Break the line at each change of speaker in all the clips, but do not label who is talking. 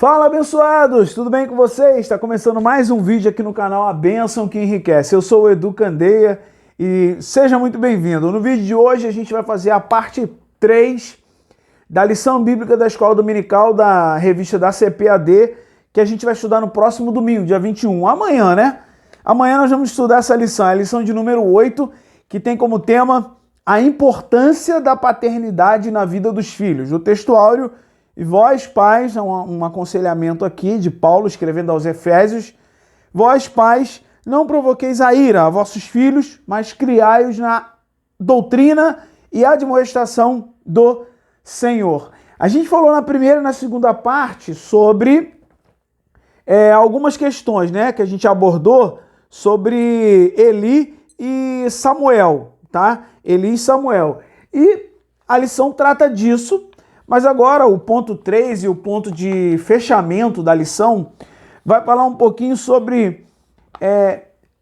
Fala, abençoados! Tudo bem com vocês? Está começando mais um vídeo aqui no canal A Bênção que Enriquece. Eu sou o Edu Candeia e seja muito bem-vindo. No vídeo de hoje a gente vai fazer a parte 3 da lição bíblica da Escola Dominical da revista da CPAD, que a gente vai estudar no próximo domingo, dia 21, amanhã, né? Amanhã nós vamos estudar essa lição, a lição de número 8, que tem como tema a importância da paternidade na vida dos filhos. O textuário: e vós, pais, um aconselhamento aqui de Paulo escrevendo aos Efésios: vós, pais, não provoqueis a ira a vossos filhos, mas criai-os na doutrina e admoestação do Senhor. A gente falou na primeira e na segunda parte sobre algumas questões, né, que a gente abordou sobre Eli e Samuel, tá? Eli e Samuel. E a lição trata disso. Mas agora o ponto 3 e o ponto de fechamento da lição vai falar um pouquinho sobre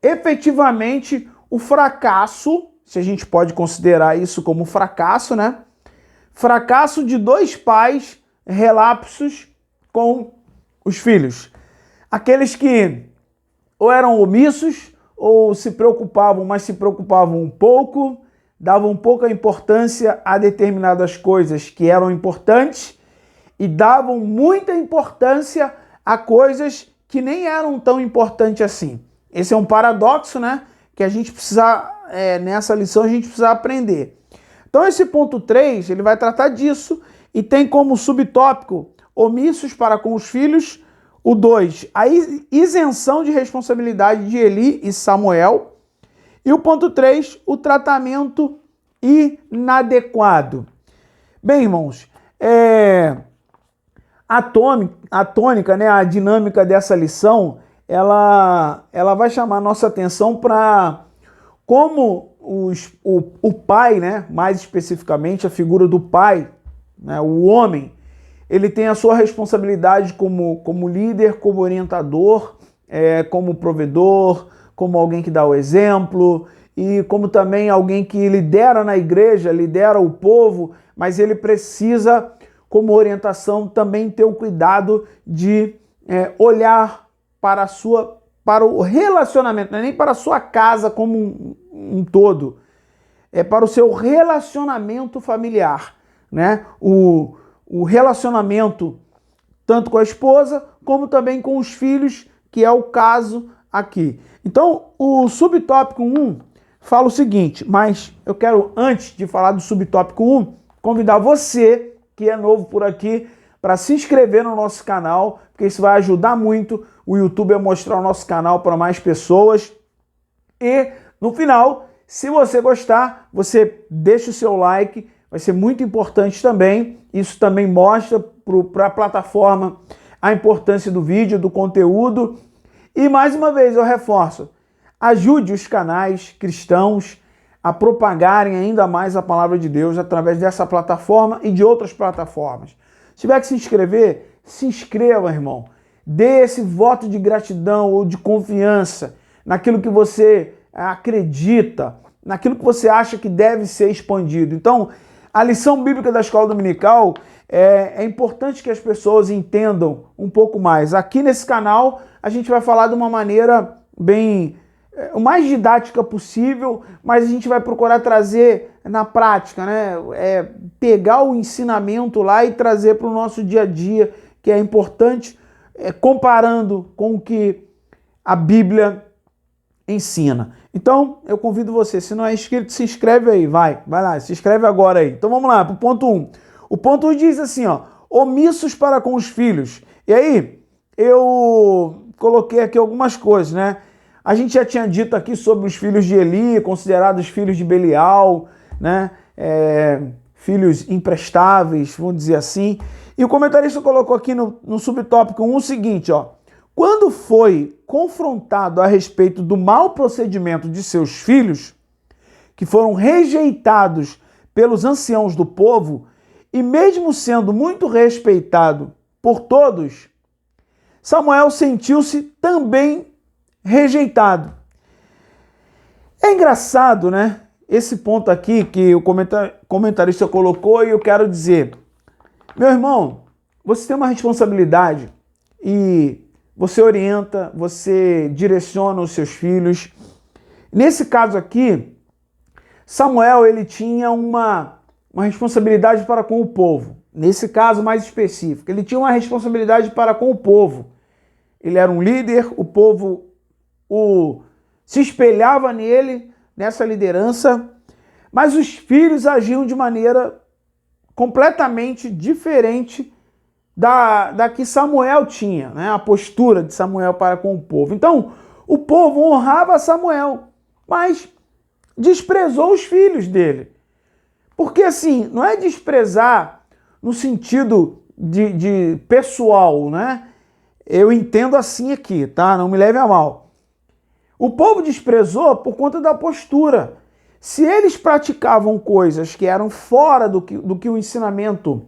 efetivamente o fracasso, se a gente pode considerar isso como fracasso, né? Fracasso de dois pais relapsos com os filhos. Aqueles que ou eram omissos ou se preocupavam, mas se preocupavam um pouco, davam pouca importância a determinadas coisas que eram importantes e davam muita importância a coisas que nem eram tão importantes assim. Esse é um paradoxo, né? Que a gente precisa, nessa lição, a gente precisa aprender. Então esse ponto 3, ele vai tratar disso e tem como subtópico omissos para com os filhos. O 2, a isenção de responsabilidade de Eli e Samuel. E o ponto 3, o tratamento inadequado. Bem, irmãos, a tônica, né, a dinâmica dessa lição, ela vai chamar a nossa atenção para como o pai, né, mais especificamente a figura do pai, né, o homem, ele tem a sua responsabilidade como líder, como orientador, como provedor, como alguém que dá o exemplo e como também alguém que lidera na igreja, lidera o povo, mas ele precisa, como orientação, também ter o cuidado de olhar para o relacionamento, não é nem para a sua casa como um todo, é para o seu relacionamento familiar, né? O relacionamento tanto com a esposa como também com os filhos, que é o caso aqui. Então, o subtópico 1 fala o seguinte, mas eu quero, antes de falar do subtópico 1, convidar você, que é novo por aqui, para se inscrever no nosso canal, porque isso vai ajudar muito o YouTube a mostrar o nosso canal para mais pessoas. E, no final, se você gostar, você deixa o seu like, vai ser muito importante também. Isso também mostra para a plataforma a importância do vídeo, do conteúdo. E mais uma vez eu reforço, ajude os canais cristãos a propagarem ainda mais a palavra de Deus através dessa plataforma e de outras plataformas. Se tiver que se inscrever, se inscreva, irmão. Dê esse voto de gratidão ou de confiança naquilo que você acredita, naquilo que você acha que deve ser expandido. Então, a lição bíblica da Escola Dominical é importante que as pessoas entendam um pouco mais. Aqui nesse canal a gente vai falar de uma maneira bem, o mais didática possível, mas a gente vai procurar trazer na prática, né? Pegar o ensinamento lá e trazer para o nosso dia a dia, que é importante, comparando com o que a Bíblia ensina. Então, eu convido você, se não é inscrito, se inscreve aí, vai lá, se inscreve agora aí. Então vamos lá, para o ponto 1. O ponto 1 diz assim, ó, omissos para com os filhos. E aí, eu coloquei aqui algumas coisas, né? A gente já tinha dito aqui sobre os filhos de Eli, considerados filhos de Belial, né? Filhos imprestáveis, vamos dizer assim. E o comentarista colocou aqui no subtópico 1 o seguinte, ó. Quando foi confrontado a respeito do mau procedimento de seus filhos, que foram rejeitados pelos anciãos do povo, e mesmo sendo muito respeitado por todos, Samuel sentiu-se também rejeitado. É engraçado, né? Esse ponto aqui que o comentarista colocou, e eu quero dizer, meu irmão, você tem uma responsabilidade e você orienta, você direciona os seus filhos. Nesse caso aqui, Samuel ele tinha uma responsabilidade para com o povo. Nesse caso mais específico, ele tinha uma responsabilidade para com o povo. Ele era um líder, o povo se espelhava nele, nessa liderança, mas os filhos agiam de maneira completamente diferente da que Samuel tinha, né? A postura de Samuel para com o povo. Então, o povo honrava Samuel, mas desprezou os filhos dele. Porque assim, não é desprezar no sentido de pessoal, né? Eu entendo assim aqui, tá? Não me leve a mal. O povo desprezou por conta da postura. Se eles praticavam coisas que eram fora do que o ensinamento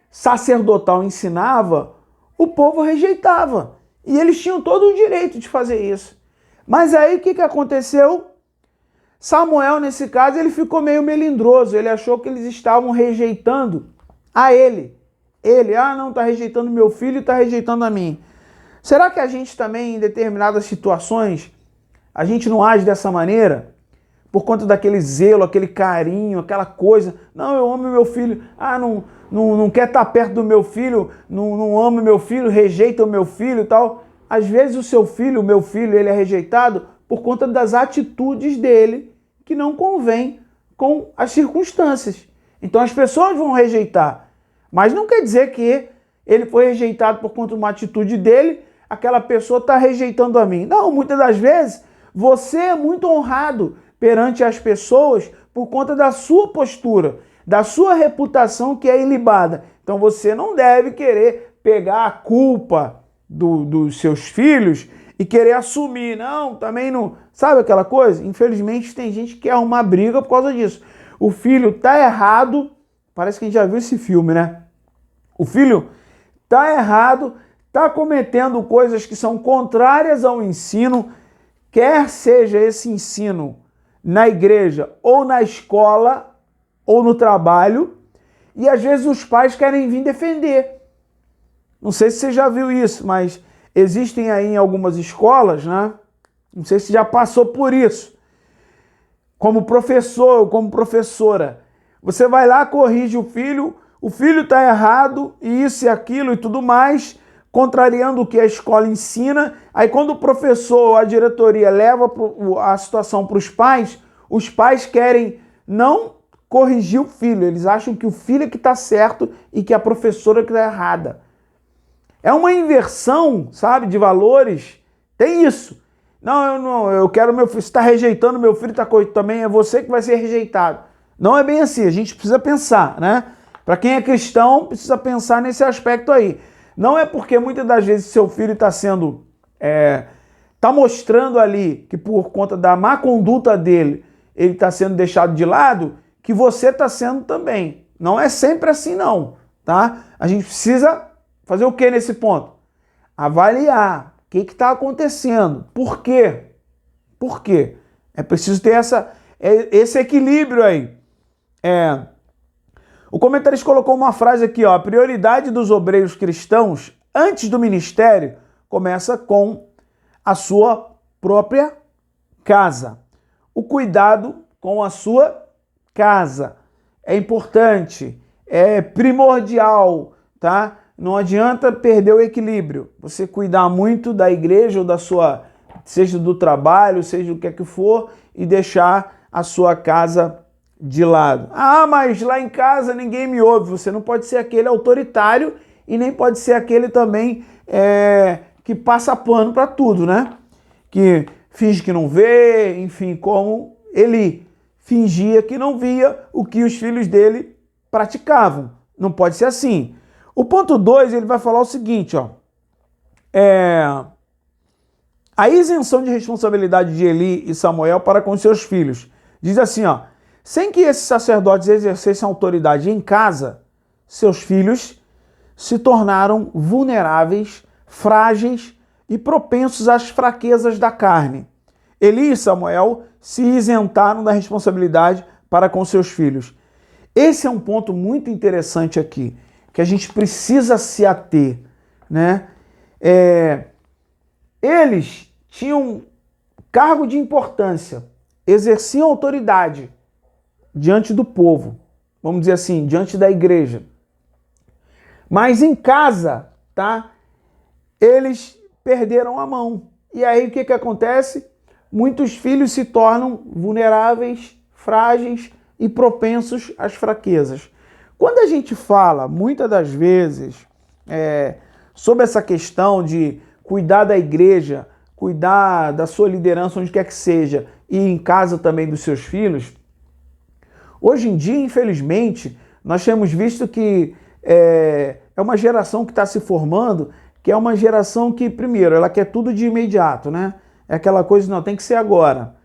sacerdotal ensinava, o povo rejeitava. E eles tinham todo o direito de fazer isso. Mas aí o que aconteceu? Samuel, nesse caso, ele ficou meio melindroso. Ele achou que eles estavam rejeitando a ele. Ele, não, está rejeitando meu filho e está rejeitando a mim. Será que a gente também, em determinadas situações, a gente não age dessa maneira? Por conta daquele zelo, aquele carinho, aquela coisa. Não, eu amo meu filho. Não quer estar perto do meu filho, não amo meu filho, rejeita o meu filho e tal. Às vezes o meu filho, ele é rejeitado por conta das atitudes dele que não convém com as circunstâncias. Então as pessoas vão rejeitar. Mas não quer dizer que ele foi rejeitado por conta de uma atitude dele, aquela pessoa está rejeitando a mim. Não, muitas das vezes você é muito honrado perante as pessoas por conta da sua postura, da sua reputação que é ilibada. Então você não deve querer pegar a culpa dos seus filhos e querer assumir. Não, também não... Sabe aquela coisa? Infelizmente tem gente que quer arrumar briga por causa disso. O filho tá errado, parece que a gente já viu esse filme, né? O filho tá errado, tá cometendo coisas que são contrárias ao ensino, quer seja esse ensino na igreja ou na escola ou no trabalho, e às vezes os pais querem vir defender. Não sei se você já viu isso, mas existem aí em algumas escolas, né? Não sei se já passou por isso. Como professor ou como professora, você vai lá, corrige o filho está errado, e isso e aquilo e tudo mais, contrariando o que a escola ensina. Aí quando o professor ou a diretoria leva a situação para os pais querem não corrigir o filho, eles acham que o filho é que está certo e que a professora é que está errada. É uma inversão, sabe, de valores. Tem isso. Não, eu quero meu filho. Você está rejeitando meu filho, também é você que vai ser rejeitado. Não é bem assim, a gente precisa pensar, né? Para quem é cristão, precisa pensar nesse aspecto aí. Não é porque muitas das vezes seu filho está sendo... está mostrando ali que por conta da má conduta dele, ele está sendo deixado de lado, que você está sendo também. Não é sempre assim não, tá? A gente precisa fazer o que nesse ponto? Avaliar o que está acontecendo. Por quê? Por quê? É preciso ter esse equilíbrio aí. O comentarista colocou uma frase aqui, ó. A prioridade dos obreiros cristãos antes do ministério começa com a sua própria casa. O cuidado com a sua casa é importante, é primordial, tá? Não adianta perder o equilíbrio. Você cuidar muito da igreja ou da sua, seja do trabalho, seja do que é que for, e deixar a sua casa de lado. Mas lá em casa ninguém me ouve. Você não pode ser aquele autoritário e nem pode ser aquele também que passa pano para tudo, né? Que finge que não vê, enfim, como Eli fingia que não via o que os filhos dele praticavam. Não pode ser assim. O ponto 2, ele vai falar o seguinte, ó. A isenção de responsabilidade de Eli e Samuel para com seus filhos. Diz assim, ó. Sem que esses sacerdotes exercessem autoridade em casa, seus filhos se tornaram vulneráveis, frágeis e propensos às fraquezas da carne. Eli e Samuel se isentaram da responsabilidade para com seus filhos. Esse é um ponto muito interessante aqui, que a gente precisa se ater, né? Eles tinham cargo de importância, exerciam autoridade diante do povo, vamos dizer assim, diante da igreja. Mas em casa, tá? Eles perderam a mão. E aí o que acontece? Muitos filhos se tornam vulneráveis, frágeis e propensos às fraquezas. Quando a gente fala, muitas das vezes, sobre essa questão de cuidar da igreja, cuidar da sua liderança, onde quer que seja, e em casa também dos seus filhos, hoje em dia, infelizmente, nós temos visto que é uma geração que está se formando, que é uma geração que, primeiro, ela quer tudo de imediato, né? É aquela coisa, não, tem que ser agora.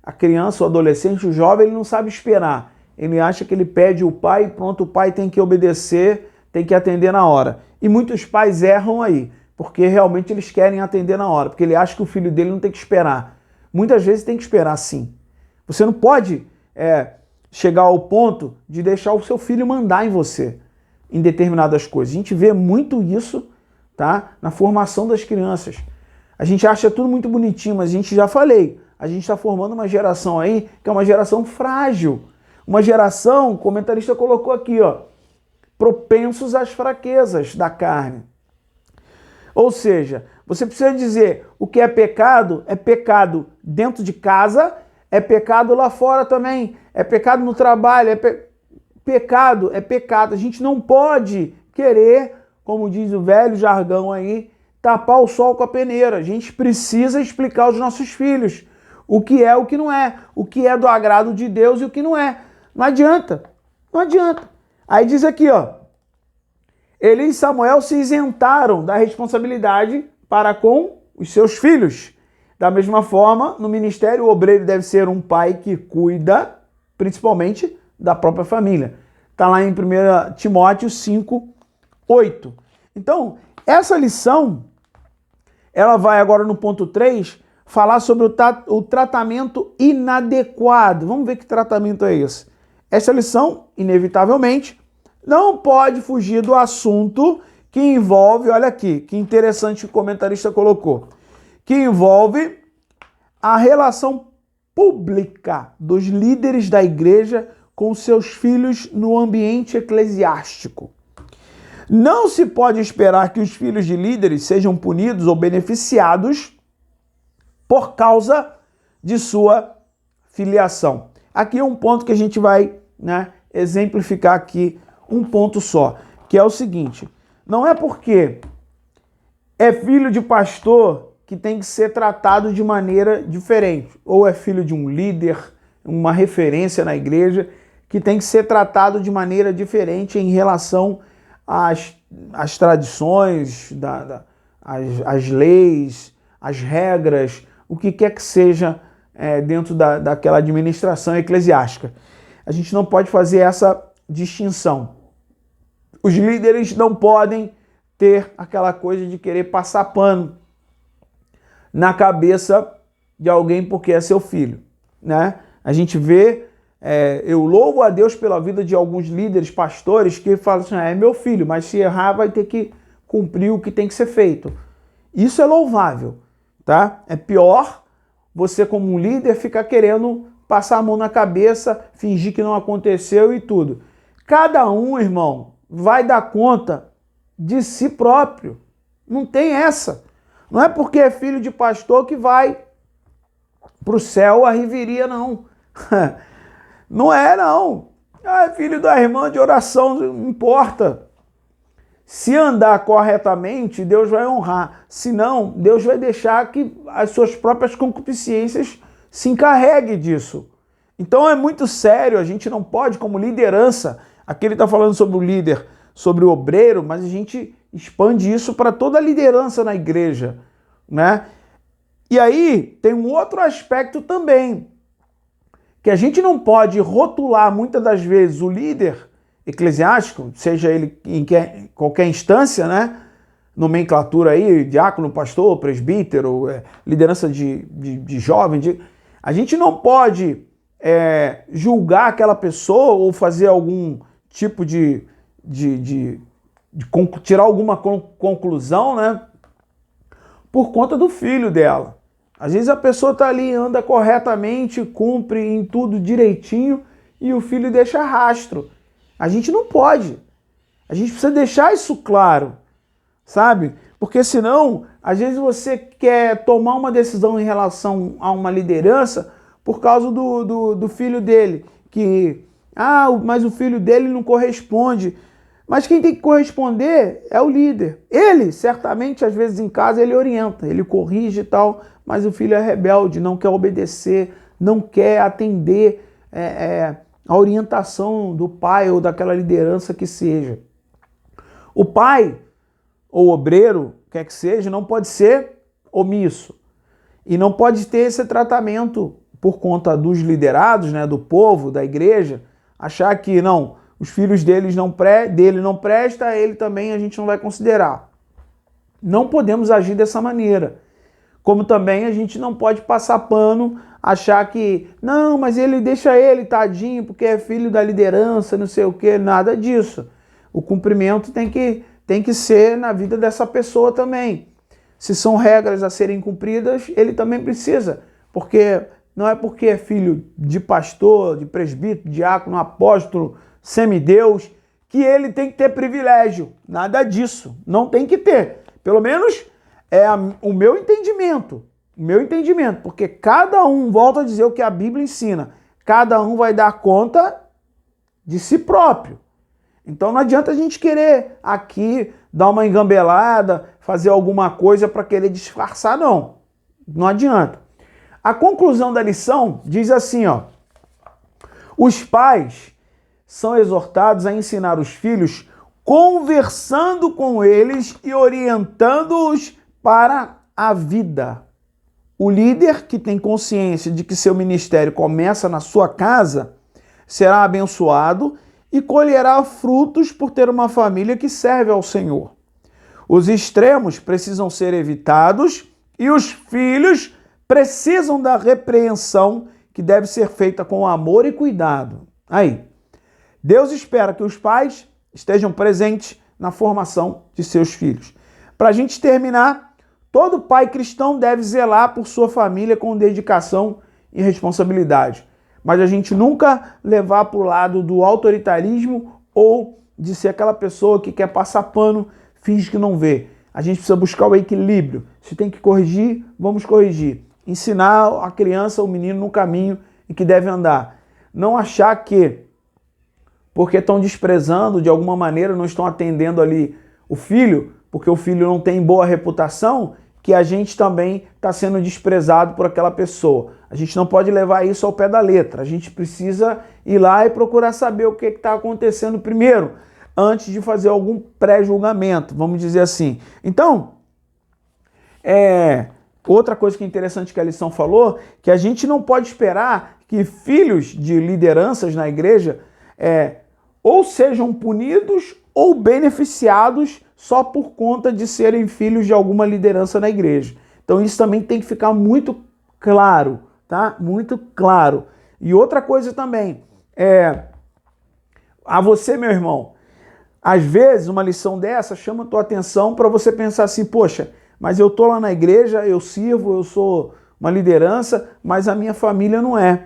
A criança, o adolescente, o jovem, ele não sabe esperar. Ele acha que ele pede o pai, pronto, o pai tem que obedecer, tem que atender na hora. E muitos pais erram aí, porque realmente eles querem atender na hora, porque ele acha que o filho dele não tem que esperar. Muitas vezes tem que esperar sim. Você não pode chegar ao ponto de deixar o seu filho mandar em você, em determinadas coisas. A gente vê muito isso, tá? Na formação das crianças. A gente acha tudo muito bonitinho, mas a gente já falei, a gente está formando uma geração aí que é uma geração frágil. Uma geração, o comentarista colocou aqui, ó, propensos às fraquezas da carne. Ou seja, você precisa dizer o que é pecado dentro de casa, é pecado lá fora também, é pecado no trabalho, pecado é pecado. A gente não pode querer, como diz o velho jargão aí, tapar o sol com a peneira. A gente precisa explicar aos nossos filhos o que é, o que não é, o que é do agrado de Deus e o que não é. Não adianta, não adianta. Aí diz aqui, ó, Eli e Samuel se isentaram da responsabilidade para com os seus filhos. Da mesma forma, no ministério, o obreiro deve ser um pai que cuida, principalmente, da própria família. Está lá em 1 Timóteo 5:8. Então, essa lição, ela vai agora no ponto 3, falar sobre o tratamento inadequado. Vamos ver que tratamento é esse. Essa lição, inevitavelmente, não pode fugir do assunto que envolve, olha aqui, que interessante o comentarista colocou, que envolve a relação pública dos líderes da igreja com seus filhos no ambiente eclesiástico. Não se pode esperar que os filhos de líderes sejam punidos ou beneficiados por causa de sua filiação. Aqui é um ponto que a gente vai, exemplificar aqui um ponto só, que é o seguinte: não é porque é filho de pastor que tem que ser tratado de maneira diferente, ou é filho de um líder, uma referência na igreja, que tem que ser tratado de maneira diferente em relação às tradições, às leis, às regras, o que quer que seja dentro daquela administração eclesiástica. A gente não pode fazer essa distinção. Os líderes não podem ter aquela coisa de querer passar pano na cabeça de alguém porque é seu filho, né? A gente vê, eu louvo a Deus pela vida de alguns líderes, pastores, que falam assim, é meu filho, mas se errar vai ter que cumprir o que tem que ser feito. Isso é louvável, tá? É pior você, como um líder, ficar querendo passar a mão na cabeça, fingir que não aconteceu e tudo. Cada um, irmão, vai dar conta de si próprio. Não tem essa. Não é porque é filho de pastor que vai para o céu a riveria, não. Não é, não. É filho da irmã de oração, não importa. Se andar corretamente, Deus vai honrar. Se não, Deus vai deixar que as suas próprias concupiscências se encarreguem disso. Então é muito sério, a gente não pode, como liderança, aqui ele está falando sobre o líder, sobre o obreiro, mas a gente expande isso para toda a liderança na igreja, né? E aí tem um outro aspecto também, que a gente não pode rotular muitas das vezes o líder eclesiástico, seja ele em qualquer instância, né? Nomenclatura aí, diácono, pastor, presbítero, liderança de jovem. A gente não pode julgar aquela pessoa ou fazer algum tipo de tirar alguma conclusão, né? Por conta do filho dela. Às vezes a pessoa está ali, anda corretamente, cumpre em tudo direitinho e o filho deixa rastro. A gente não pode. A gente precisa deixar isso claro, sabe? Porque senão, às vezes você quer tomar uma decisão em relação a uma liderança por causa do filho dele, que, mas o filho dele não corresponde. Mas quem tem que corresponder é o líder. Ele, certamente, às vezes em casa, ele orienta, ele corrige e tal, mas o filho é rebelde, não quer obedecer, não quer atender a orientação do pai ou daquela liderança que seja. O pai ou obreiro, quer que seja, não pode ser omisso. E não pode ter esse tratamento por conta dos liderados, né, do povo, da igreja, achar que não, os filhos dele não presta, ele também a gente não vai considerar. Não podemos agir dessa maneira. Como também a gente não pode passar pano, achar que, não, mas deixa ele, tadinho, porque é filho da liderança, não sei o quê, nada disso. O cumprimento tem que ser na vida dessa pessoa também. Se são regras a serem cumpridas, ele também precisa, porque não é porque é filho de pastor, de presbítero, diácono, apóstolo, semideus, que ele tem que ter privilégio. Nada disso. Não tem que ter. Pelo menos é o meu entendimento. O meu entendimento. Porque cada um, volta a dizer o que a Bíblia ensina, cada um vai dar conta de si próprio. Então não adianta a gente querer aqui dar uma engambelada, fazer alguma coisa para querer disfarçar, não. Não adianta. A conclusão da lição diz assim, ó: os pais são exortados a ensinar os filhos conversando com eles e orientando-os para a vida. O líder que tem consciência de que seu ministério começa na sua casa será abençoado e colherá frutos por ter uma família que serve ao Senhor. Os extremos precisam ser evitados e os filhos precisam da repreensão que deve ser feita com amor e cuidado. Aí, Deus espera que os pais estejam presentes na formação de seus filhos. Para a gente terminar, todo pai cristão deve zelar por sua família com dedicação e responsabilidade. Mas a gente nunca levar para o lado do autoritarismo ou de ser aquela pessoa que quer passar pano, finge que não vê. A gente precisa buscar o equilíbrio. Se tem que corrigir, vamos corrigir. Ensinar a criança, o menino no caminho em que deve andar. Não achar que, porque estão desprezando, de alguma maneira, não estão atendendo ali o filho, porque o filho não tem boa reputação, que a gente também está sendo desprezado por aquela pessoa. A gente não pode levar isso ao pé da letra. A gente precisa ir lá e procurar saber o que está acontecendo primeiro, antes de fazer algum pré-julgamento, vamos dizer assim. Então, outra coisa que é interessante que a lição falou, que a gente não pode esperar que filhos de lideranças na igreja ou sejam punidos ou beneficiados só por conta de serem filhos de alguma liderança na igreja. Então isso também tem que ficar muito claro, tá? Muito claro. E outra coisa também, a você, meu irmão, às vezes uma lição dessa chama a tua atenção para você pensar assim, poxa, mas eu tô lá na igreja, eu sirvo, eu sou uma liderança, mas a minha família não é.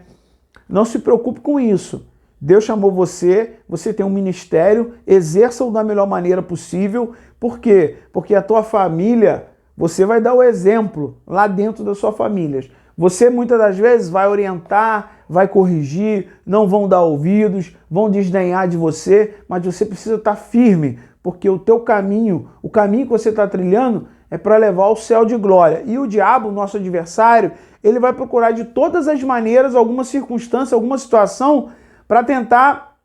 Não se preocupe com isso. Deus chamou você, você tem um ministério, exerça-o da melhor maneira possível. Por quê? Porque a tua família, você vai dar o exemplo lá dentro da sua família. Você muitas das vezes vai orientar, vai corrigir, não vão dar ouvidos, vão desdenhar de você, mas você precisa estar firme, porque o teu caminho, o caminho que você está trilhando é para levar ao céu de glória. E o diabo, nosso adversário, ele vai procurar de todas as maneiras, alguma circunstância, alguma situação, para tentar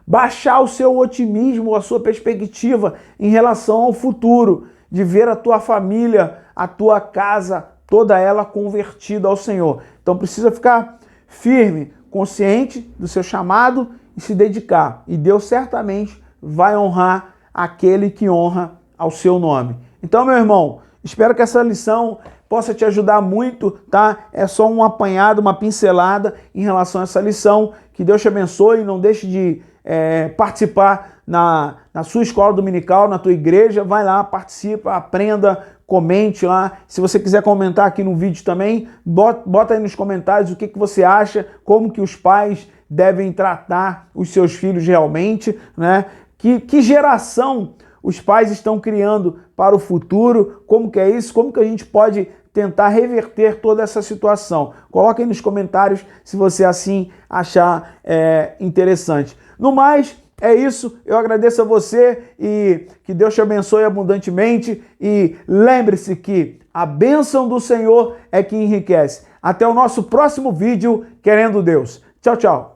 baixar o seu otimismo, a sua perspectiva em relação ao futuro, de ver a tua família, a tua casa, toda ela convertida ao Senhor. Então precisa ficar firme, consciente do seu chamado e se dedicar. E Deus certamente vai honrar aquele que honra ao seu nome. Então, meu irmão, espero que essa lição possa te ajudar muito, tá? É só um apanhado, uma pincelada em relação a essa lição. Que Deus te abençoe e não deixe de participar na sua escola dominical, na tua igreja, vai lá, participa, aprenda, comente lá. Se você quiser comentar aqui no vídeo também, bota aí nos comentários o que você acha, como que os pais devem tratar os seus filhos realmente, né? Que geração os pais estão criando para o futuro, como que é isso, como que a gente pode tentar reverter toda essa situação. Coloque aí nos comentários se você assim achar interessante. No mais, é isso. Eu agradeço a você e que Deus te abençoe abundantemente. E lembre-se que a bênção do Senhor é que enriquece. Até o nosso próximo vídeo, querendo Deus. Tchau, tchau.